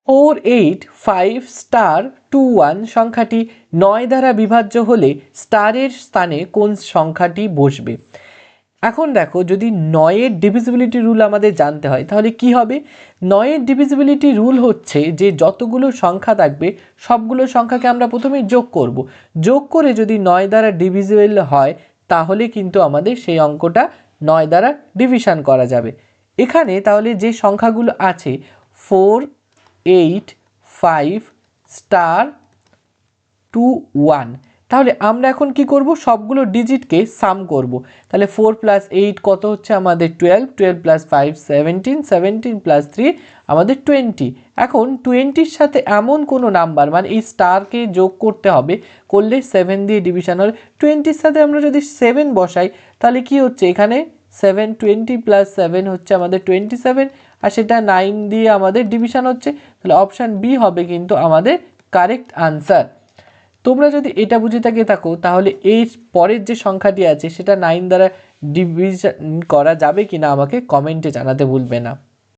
4851 সংখ্যাটি 9 দ্বারা বিভাজ্য হলে স্টারের স্থানে কোন সংখ্যাটি বসবে। এখন দেখো, যদি 9-এর ডিভিজিবিলিটি রুল আমাদের জানতে হয় তাহলে কি হবে। 9-এর ডিভিজিবিলিটি রুল হচ্ছে যে যতগুলো সংখ্যা থাকবে সবগুলো সংখ্যাকে আমরা প্রথমে যোগ করব, যোগ করে যদি 9 দ্বারা ডিভিজিবল হয় তাহলে কিন্তু আমাদের সেই অঙ্কটা 9 দ্বারা ডিভিশন করা যাবে। এখানে তাহলে যে সংখ্যাগুলো আছে 4 8 5 স্টার 2 1, তাহলে আমরা এখন কি করব, সবগুলো ডিজিটকে সাম করব। তাহলে 4 + 8 কত হচ্ছে আমাদের 12, 12 + 5 17, 17 + 3 আমাদের 20। এখন 20-র সাথে এমন কোনো নাম্বার, মানে এই স্টারকে যোগ করতে হবে, করলে 7 দিয়ে ডিভিশন হলে 20-র সাথে আমরা যদি 7 বসাই তাহলে কি হচ্ছে, এখানে 7 20 + 7 হচ্ছে আমাদের 27, আর সেটা 9 দিয়ে আমাদের ডিভিশন হচ্ছে। তাহলে অপশান বি হবে কিন্তু আমাদের কারেক্ট আনসার। তোমরা যদি এটা বুঝে থাকো তাহলে এর পরের যে সংখ্যাটি আছে সেটা 9 দ্বারা ডিভিশন করা যাবে কিনা আমাকে কমেন্টে জানাতে ভুলবে না।